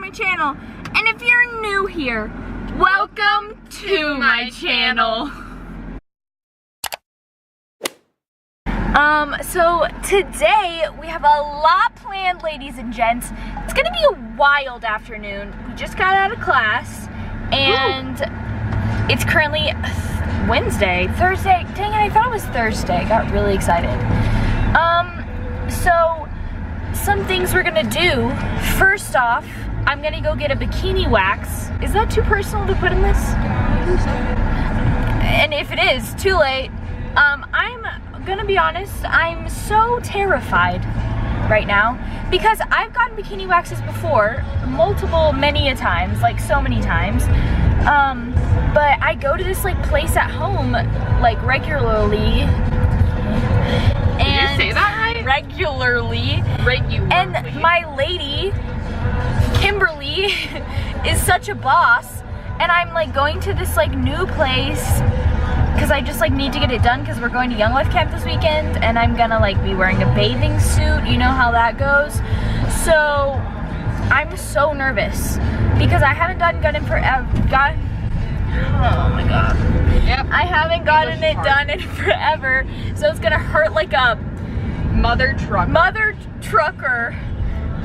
my channel. And if you're new here, welcome to my channel. So today we have a lot planned, ladies and gents. It's gonna be a wild afternoon. We just got out of class and it's currently Thursday. Dang it, I thought it was Thursday. I got really excited. So some things we're gonna do. First off, I'm gonna go get a bikini wax. Is that too personal to put in this? And if it is, too late. I'm gonna be honest, I'm so terrified right now because I've gotten bikini waxes before, many a times, like so many times. But I go to this like place at home like regularly. And did you say that right? Regularly. And my lady, Kimberly, is such a boss, and I'm like going to this like new place because I just like need to get it done because we're going to Young Life Camp this weekend, and I'm gonna like be wearing a bathing suit. You know how that goes. So I'm so nervous because I haven't gotten it forever. Oh my god. Yep. I haven't gotten it done in forever, so it's gonna hurt like a mother trucker.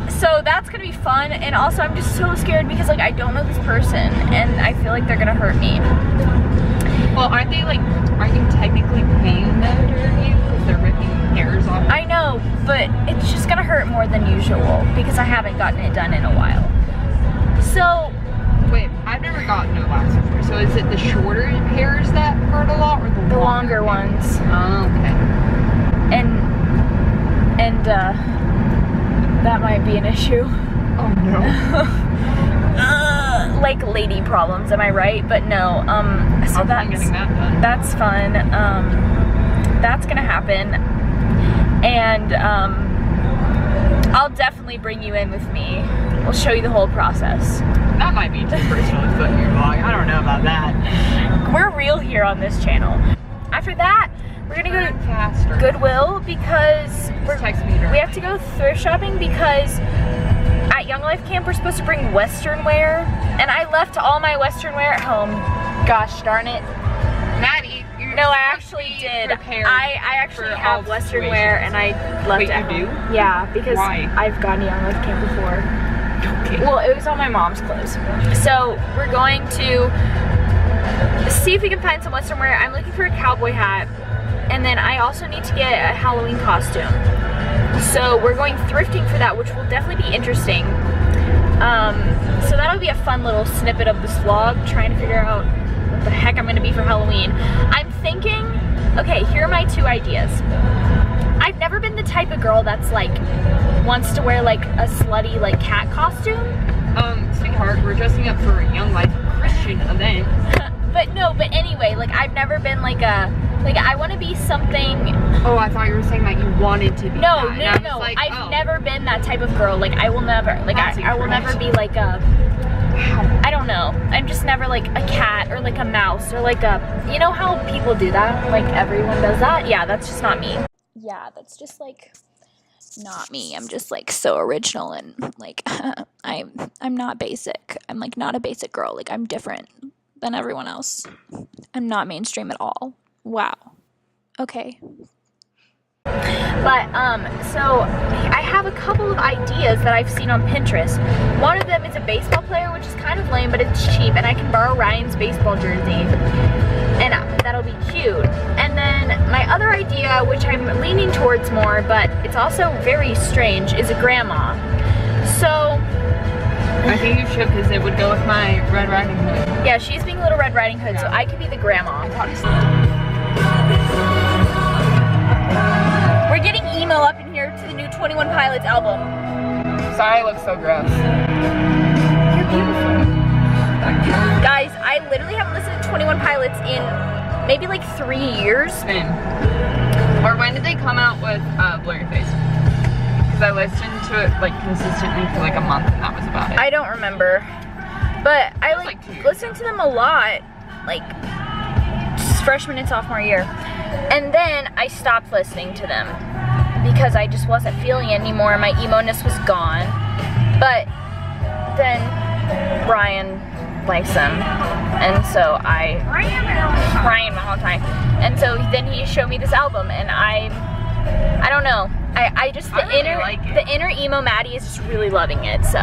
So that's gonna be fun, and also I'm just so scared because like I don't know this person and I feel like they're gonna hurt me. Well, aren't you technically paying them to review because they're ripping hairs off? I know, but it's just gonna hurt more than usual because I haven't gotten it done in a while. So wait, I've never gotten a wax before. So is it the shorter hairs that hurt a lot, or the longer ones? Oh, okay. And that might be an issue. Oh no. Like lady problems, am I right? But no. So I'm getting that done. That's fun. That's gonna happen, and I'll definitely bring you in with me. We'll show you the whole process. That might be too personal to put in your vlog. I don't know about that. We're real here on this channel. After that, we're gonna go to Goodwill because we have to go thrift shopping because at Young Life Camp we're supposed to bring Western wear, and I left all my Western wear at home. Gosh darn it. Mattie, no, I actually did. I actually have Western wear, and I left it at home. You do? Yeah, because why? I've gone to Young Life Camp before. Okay. Well, it was all my mom's clothes. So we're going to see if we can find some Western wear. I'm looking for a cowboy hat, and then I also need to get a Halloween costume. So we're going thrifting for that, which will definitely be interesting. So that'll be a fun little snippet of this vlog, trying to figure out what the heck I'm gonna be for Halloween. I'm thinking, okay, here are my two ideas. I've never been the type of girl that's like, wants to wear like a slutty like cat costume. Sweetheart, we're dressing up for a Young Life Christian event. But anyway, like I've never been like I want to be something. Oh, I thought you were saying that you wanted to be. No. Like, I've never been that type of girl. Like I will never, like I will never be like a, I don't know. I'm just never like a cat or like a mouse or like a, you know how people do that? Like everyone does that? Yeah, that's just not me. Yeah, that's just like not me. I'm just like so original, and like I'm not basic. I'm like not a basic girl. Like I'm different than everyone else. I'm not mainstream at all. Wow. Okay. But so I have a couple of ideas that I've seen on Pinterest. One of them is a baseball player, which is kind of lame, but it's cheap, and I can borrow Ryan's baseball jersey, and that'll be cute. And then my other idea, which I'm leaning towards more, but it's also very strange, is a grandma. So I think you should, because it would go with my Red Riding Hood. Yeah, she's being Little Red Riding Hood, so I could be the grandma. We're getting emo up in here to the new 21 Pilots album. Sorry, I look so gross. You're beautiful. Guys, I literally haven't listened to 21 Pilots in maybe like 3 years. Same. Or when did they come out with Blur Your Face? Because I listened to it like consistently for like a month, and that was about it. I don't remember. But I like listened to them a lot, like freshman and sophomore year. And then I stopped listening to them because I just wasn't feeling it anymore. My emo-ness was gone. But then Ryan likes them, and so Ryan Valentine, and so then he showed me this album, and I don't know, I just the inner emo Mattie is just really loving it. So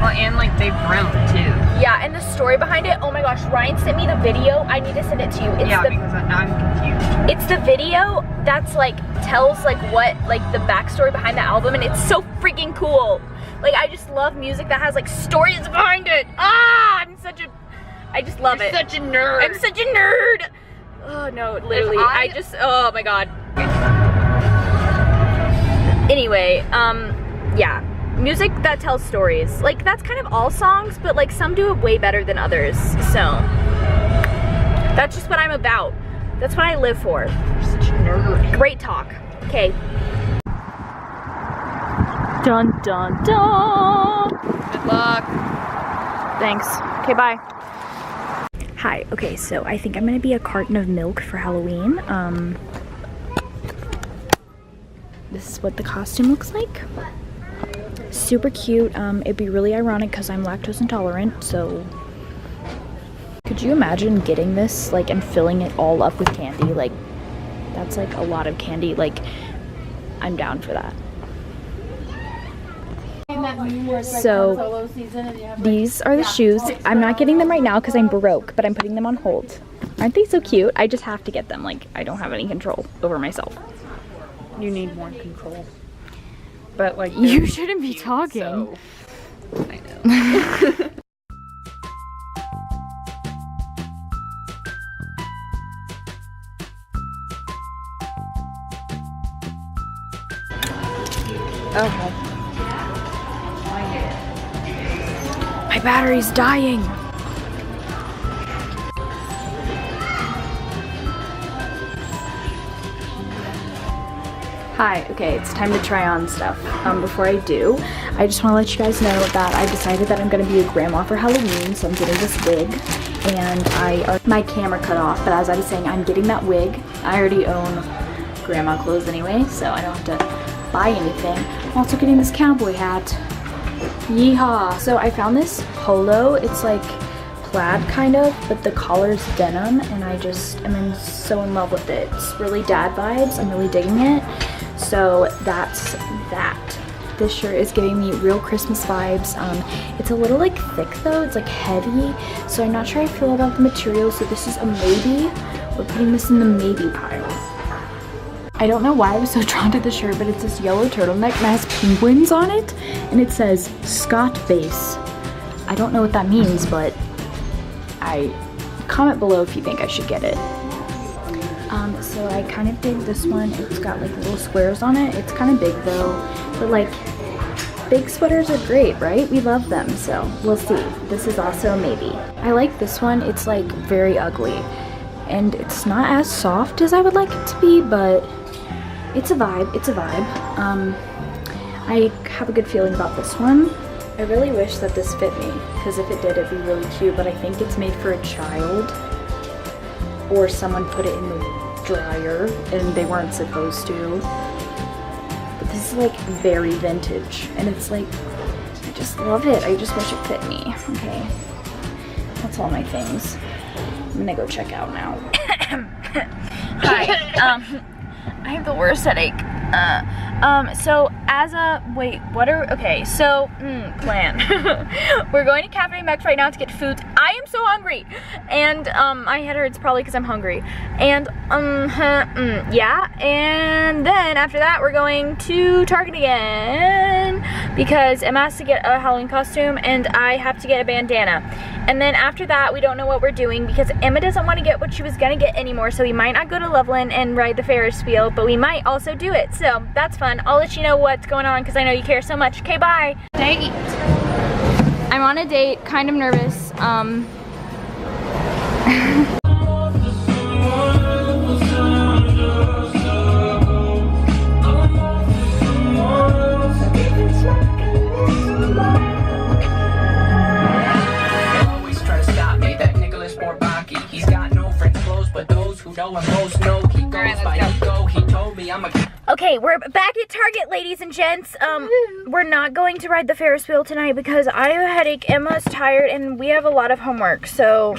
well, and like they've grown too. Yeah, and the story behind it, oh my gosh, Ryan sent me the video. I need to send it to you. It's because I'm confused. It's the video that's like tells like what like the backstory behind the album, and it's so freaking cool. Like, I just love music that has like stories behind it. Ah, I just love it. You're such a nerd. I'm such a nerd. Oh no, literally, oh my god. Anyway, yeah, music that tells stories. Like, that's kind of all songs, but like some do it way better than others. So that's just what I'm about. That's what I live for. You're such a nerd. Great talk. Okay. Dun dun dun. Good luck. Thanks. Okay, bye. Hi. Okay, so I think I'm gonna be a carton of milk for Halloween. This is what the costume looks like. Super cute. It'd be really ironic because I'm lactose intolerant, so could you imagine getting this like and filling it all up with candy? Like, that's like a lot of candy. Like, I'm down for that. So these are the shoes. I'm not getting them right now because I'm broke, but I'm putting them on hold. Aren't they so cute? I just have to get them. Like, I don't have any control over myself. You need more control. But like, you shouldn't be talking. So, I know. Okay. My battery's dying. Hi, okay, it's time to try on stuff. Before I do, I just want to let you guys know that I decided that I'm going to be a grandma for Halloween, so I'm getting this wig, and my camera cut off, but as I was saying, I'm getting that wig. I already own grandma clothes anyway, so I don't have to buy anything. I'm also getting this cowboy hat. Yeehaw! So I found this polo. It's like plaid kind of, but the collar's denim, and I'm so in love with it. It's really dad vibes. I'm really digging it. So that's that. This shirt is giving me real Christmas vibes. It's a little like thick though. It's like heavy, so I'm not sure how I feel about the material. So this is a maybe. We're putting this in the maybe pile. I don't know why I was so drawn to the shirt, but it's this yellow turtleneck and it has penguins on it, and it says Scott Base. I don't know what that means, but comment below if you think I should get it. So I kind of dig this one. It's got like little squares on it. It's kind of big though, but like big sweaters are great, right? We love them, so we'll see. This is also a maybe. I like this one. It's like very ugly, and it's not as soft as I would like it to be, but it's a vibe. It's a vibe. I have a good feeling about this one. I really wish that this fit me, because if it did, it'd be really cute, but I think it's made for a child, or someone put it in the dryer and they weren't supposed to. But this is like very vintage, and it's like, I just love it. I just wish it fit me. Okay, that's all my things. I'm gonna go check out now. Hi, I have the worst headache. So as a, okay, so, plan. We're going to Cafe Mex right now to get food. I am so hungry, and, my head hurts probably because I'm hungry, and, yeah, and then after that, we're going to Target again, because Emma has to get a Halloween costume, and I have to get a bandana, and then after that, we don't know what we're doing, because Emma doesn't want to get what she was gonna get anymore, so we might not go to Loveland and ride the Ferris wheel, but we might also do it, so that's fun. I'll let you know what's going on because I know you care so much. Okay, bye. Date. I'm on a date, kind of nervous. Always try to stop me, that Nicholas Borbaki. He's got no friends close, but those who know him most know he goes by ego. He told me I'm a Okay, Okay, we're back at Target, ladies and gents. We're not going to ride the Ferris wheel tonight because I have a headache, Emma's tired, and we have a lot of homework. So